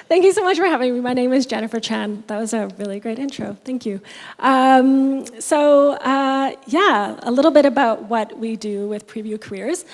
Thank you so much for having me. My name is Jennifer Chan. That was a really great intro. Thank you. Yeah, a little bit about what we do with Preview Careers.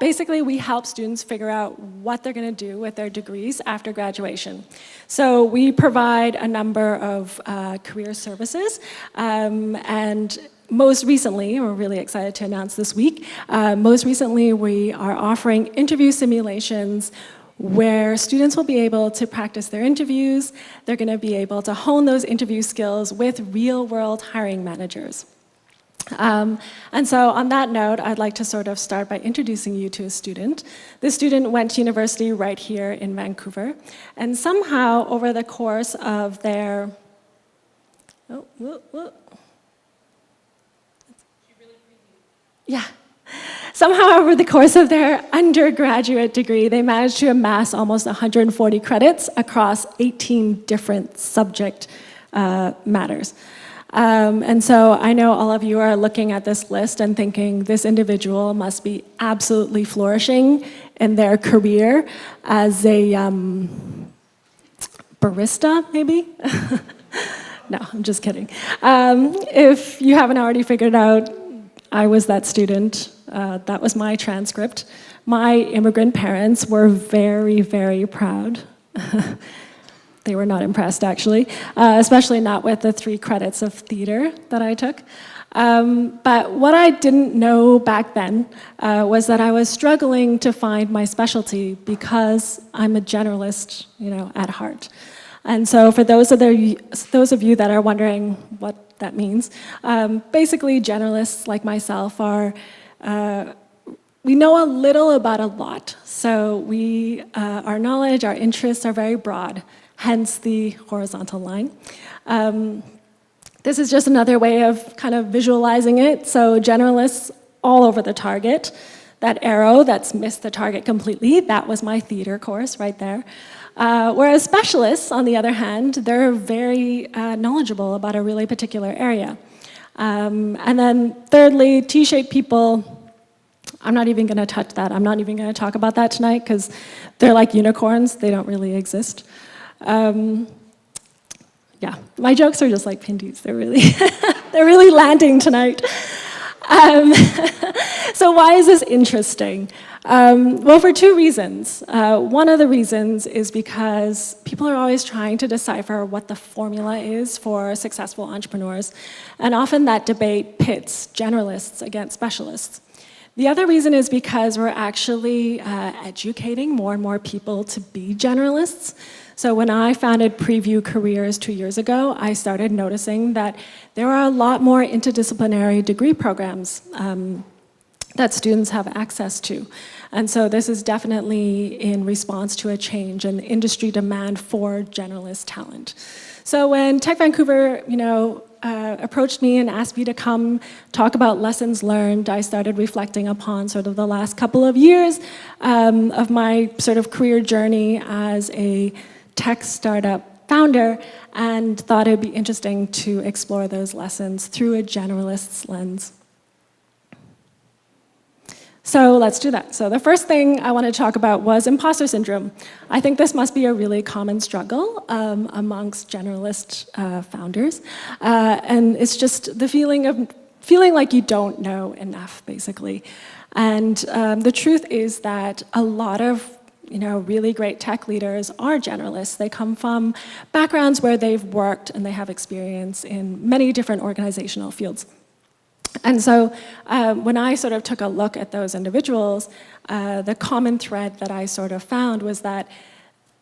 Basically, we help students figure out what they're going to do with their degrees after graduation. So we provide a number of career services, and most recently, we're really excited to announce this week, most recently we are offering interview simulations where students will be able to practice their interviews. They're going to be able to hone those interview skills with real-world hiring managers. And so on that note, I'd like to sort of start by introducing you to a student. This student went to university right here in Vancouver, and somehow over the course of their... Yeah. Somehow, over the course of their undergraduate degree, they managed to amass almost 140 credits across 18 different subject matters. And so I know all of you are looking at this list and thinking this individual must be absolutely flourishing in their career as a barista, maybe? No, I'm just kidding. If you haven't already figured out, I was that student. That was my transcript. My immigrant parents were very, very proud. They were not impressed, actually, especially not with the 3 credits of theater that I took. But what I didn't know back then was that I was struggling to find my specialty because I'm a generalist, at heart. And so for those of you that are wondering what that means, basically generalists like myself are, we know a little about a lot. So our knowledge, our interests are very broad, hence the horizontal line. This is just another way of kind of visualizing it. So generalists all over the target. That arrow that's missed the target completely, that was my theater course right there. Whereas specialists, on the other hand, they're very knowledgeable about a really particular area. And then thirdly, T-shaped people, I'm not even going to touch that. I'm not even going to talk about that tonight because they're like unicorns. They don't really exist. Yeah, my jokes are just like pindies. They're really, they're really landing tonight. So why is this interesting? Well, for 2 reasons. One of the reasons is because people are always trying to decipher what the formula is for successful entrepreneurs, and often that debate pits generalists against specialists. The other reason is because we're actually educating more and more people to be generalists. So when I founded Preview Careers 2 years ago, I started noticing that there are a lot more interdisciplinary degree programs that students have access to. And so this is definitely in response to a change in industry demand for generalist talent. So when Tech Vancouver, approached me and asked me to come talk about lessons learned, I started reflecting upon sort of the last couple of years of my sort of career journey as a tech startup founder, and thought it'd be interesting to explore those lessons through a generalist's lens. So let's do that. So the first thing I want to talk about was imposter syndrome. I think this must be a really common struggle amongst generalist founders. And it's just the feeling like you don't know enough, basically. And the truth is that a lot of really great tech leaders are generalists. They come from backgrounds where they've worked and they have experience in many different organizational fields. And so when I sort of took a look at those individuals, the common thread that I sort of found was that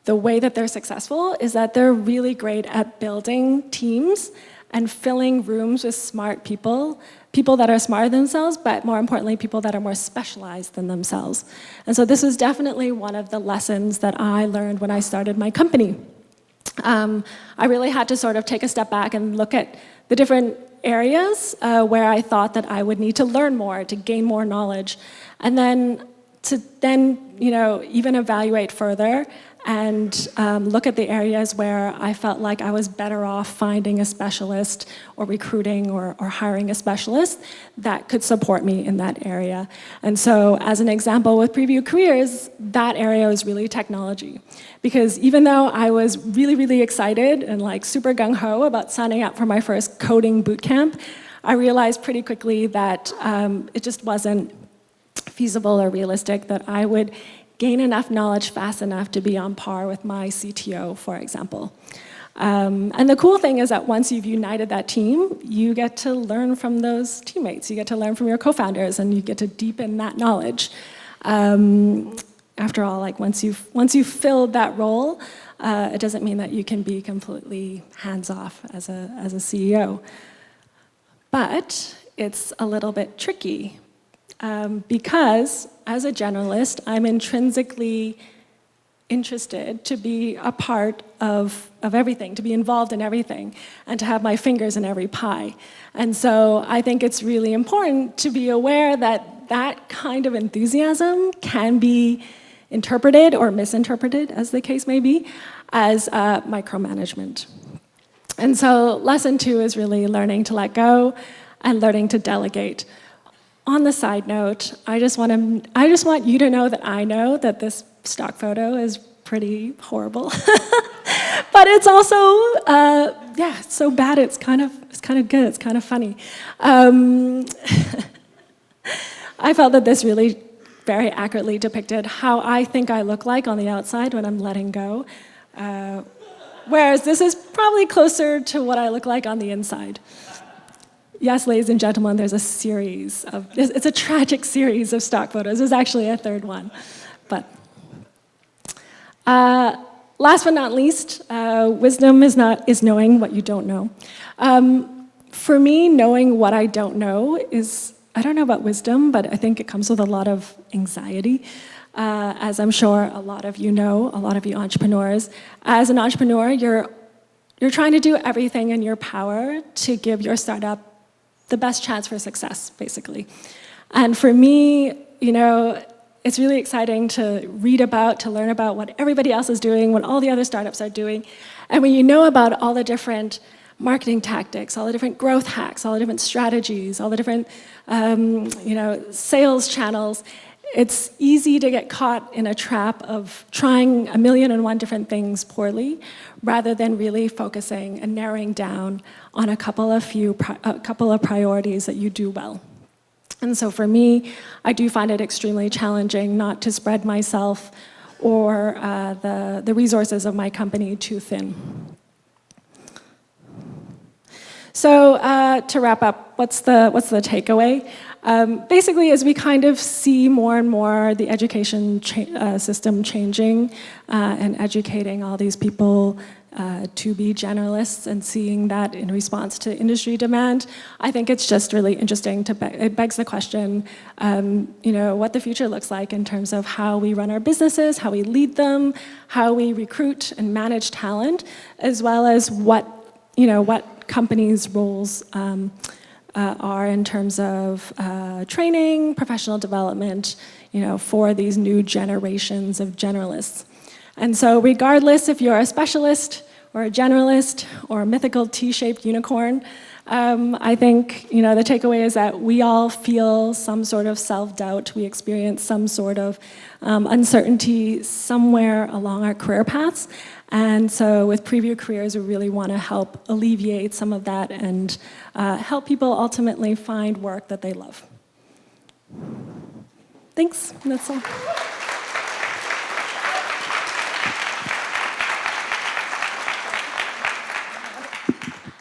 the way that they're successful is that they're really great at building teams and filling rooms with smart people, people that are smarter than themselves, but more importantly, people that are more specialized than themselves. And so this was definitely one of the lessons that I learned when I started my company. I really had to sort of take a step back and look at the different areas where I thought that I would need to learn more, to gain more knowledge, and then to then, even evaluate further and look at the areas where I felt like I was better off finding a specialist or recruiting or hiring a specialist that could support me in that area. And so as an example with Preview Careers, that area was really technology. Because even though I was really, really excited and like super gung-ho about signing up for my first coding bootcamp, I realized pretty quickly that it just wasn't feasible or realistic that I would gain enough knowledge fast enough to be on par with my CTO, for example. And the cool thing is that once you've united that team, you get to learn from those teammates. You get to learn from your co-founders, and you get to deepen that knowledge. After all, like once you've filled that role, it doesn't mean that you can be completely hands-off as a CEO. But it's a little bit tricky. Because as a generalist, I'm intrinsically interested to be a part of everything, to be involved in everything, and to have my fingers in every pie. And so I think it's really important to be aware that that kind of enthusiasm can be interpreted or misinterpreted, as the case may be, as micromanagement. And so lesson 2 is really learning to let go and learning to delegate. On the side note, I just want you to know that I know that this stock photo is pretty horrible, but it's also it's so bad it's kind of good. It's kind of funny. I felt that this really very accurately depicted how I think I look like on the outside when I'm letting go, whereas this is probably closer to what I look like on the inside. Yes, ladies and gentlemen, there's a series of, it's a tragic series of stock photos. There's actually a third one. But last but not least, wisdom is knowing what you don't know. For me, knowing what I don't know is, I don't know about wisdom, but I think it comes with a lot of anxiety. As I'm sure a lot of you know, a lot of you entrepreneurs. As an entrepreneur, you're trying to do everything in your power to give your startup the best chance for success, basically. And for me, it's really exciting to read about, to learn about what everybody else is doing, what all the other startups are doing. And when you know about all the different marketing tactics, all the different growth hacks, all the different strategies, all the different sales channels, it's easy to get caught in a trap of trying 1,000,001 different things poorly, rather than really focusing and narrowing down on a couple of priorities that you do well. And so for me, I do find it extremely challenging not to spread myself or the resources of my company too thin. So to wrap up, what's the takeaway? Basically, as we kind of see more and more the education system changing and educating all these people to be generalists and seeing that in response to industry demand, I think it's just really interesting. It begs the question, what the future looks like in terms of how we run our businesses, how we lead them, how we recruit and manage talent, as well as what companies' roles are in terms of training, professional development, for these new generations of generalists. And so regardless if you're a specialist or a generalist or a mythical T-shaped unicorn, I think the takeaway is that we all feel some sort of self-doubt. We experience some sort of uncertainty somewhere along our career paths. And so with Preview Careers, we really want to help alleviate some of that and help people ultimately find work that they love. Thanks, that's all.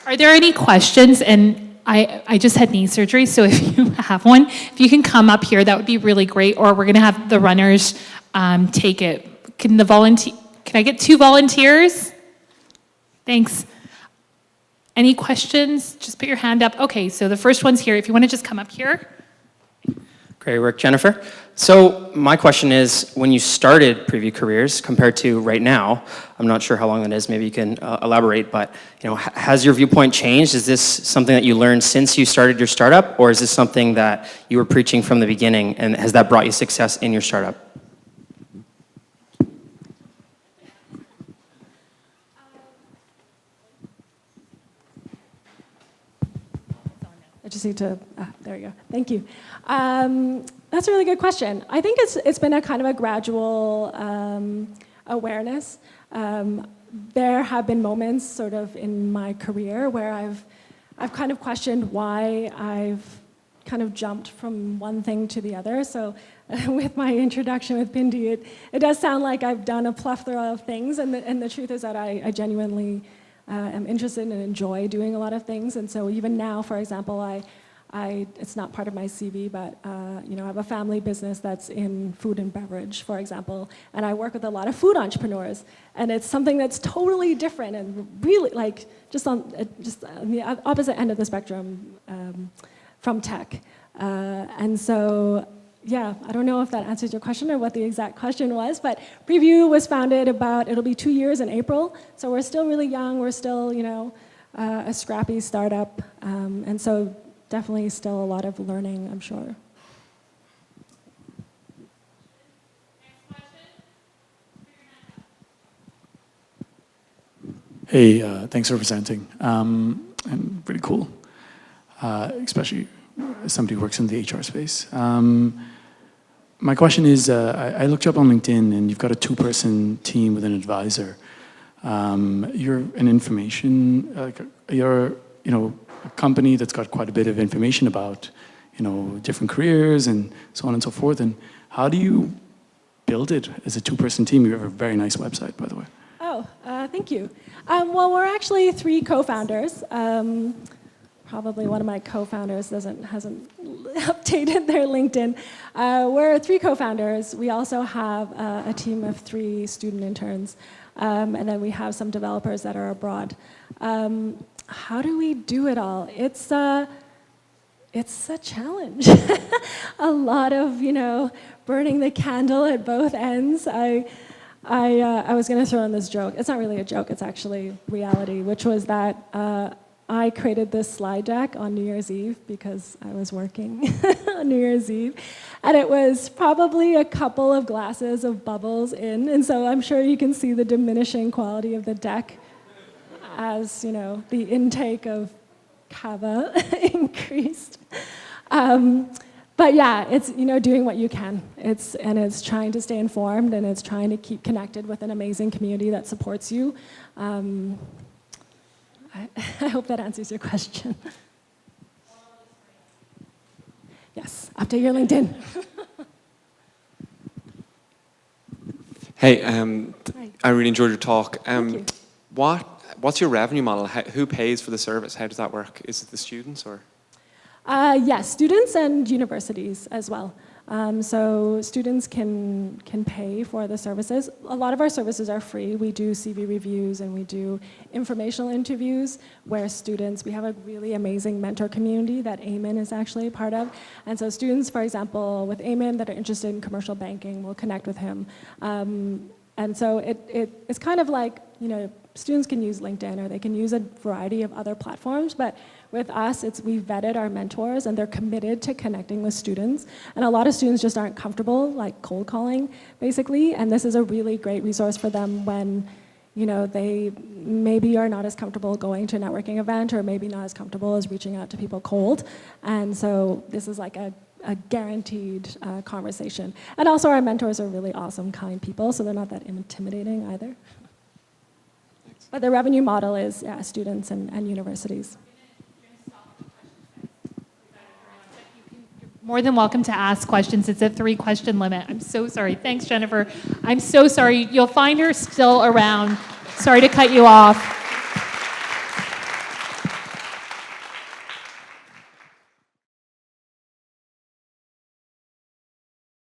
Are there any questions? And I just had knee surgery, so if you have one, if you can come up here, that would be really great. Or we're going to have the runners take it. Can I get 2 volunteers? Thanks. Any questions? Just put your hand up. Okay, so the first one's here. If you want to just come up here. Great work, Jennifer. So my question is, when you started Preview Careers compared to right now, I'm not sure how long that is, maybe you can elaborate, but has your viewpoint changed? Is this something that you learned since you started your startup, or is this something that you were preaching from the beginning, and has that brought you success in your startup? I just need to, there you go, thank you. That's a really good question. I think it's been a kind of a gradual awareness. There have been moments sort of in my career where I've kind of questioned why I've kind of jumped from one thing to the other. So with my introduction with Bindi, it does sound like I've done a plethora of things, and the truth is that I genuinely am interested and enjoy doing a lot of things. And so even now, for example, it's not part of my CV, but I have a family business that's in food and beverage, for example, and I work with a lot of food entrepreneurs, and it's something that's totally different and really like just on the opposite end of the spectrum from tech. And so, yeah, I don't know if that answers your question or what the exact question was, but Preview was founded it'll be 2 years in April, so we're still really young, we're still, a scrappy startup, and so definitely still a lot of learning, I'm sure. Hey, thanks for presenting. And pretty cool, especially as somebody who works in the HR space. My question is, I looked you up on LinkedIn, and you've got a 2-person team with an advisor. You're an information, you're a company that's got quite a bit of information about different careers and so on and so forth. And how do you build it as a 2-person team? You have a very nice website, by the way. Oh, thank you. Well, we're actually 3 co-founders. Probably one of my co-founders hasn't updated their LinkedIn. We're 3 co-founders. We also have a team of 3 student interns, and then we have some developers that are abroad. How do we do it all? It's a challenge. A lot of burning the candle at both ends. I was going to throw in this joke. It's not really a joke. It's actually reality, which was that I created this slide deck on New Year's Eve because I was working on New Year's Eve, and it was probably a couple of glasses of bubbles in, and so I'm sure you can see the diminishing quality of the deck as the intake of cava increased. But yeah, it's doing what you can. It's trying to stay informed, and it's trying to keep connected with an amazing community that supports you. I hope that answers your question. Yes, update your LinkedIn. Hey, Hi. I really enjoyed your talk. Thank you. What's your revenue model? Who pays for the service? How does that work? Is it the students or? Yes, students and universities as well. So students can pay for the services. A lot of our services are free. We do CV reviews and we do informational interviews where we have a really amazing mentor community that Eamon is actually a part of. And so students, for example, with Eamon that are interested in commercial banking will connect with him. And so it's kind of like, students can use LinkedIn or they can use a variety of other platforms, but with us, we've vetted our mentors and they're committed to connecting with students. And a lot of students just aren't comfortable like cold calling, basically. And this is a really great resource for them when, they maybe are not as comfortable going to a networking event or maybe not as comfortable as reaching out to people cold. And so this is like a guaranteed conversation. And also our mentors are really awesome, kind people, so they're not that intimidating either. Thanks. But the revenue model is students and universities. More than welcome to ask questions. It's a 3-question limit. I'm so sorry. Thanks, Jennifer. I'm so sorry. You'll find her still around. Sorry to cut you off.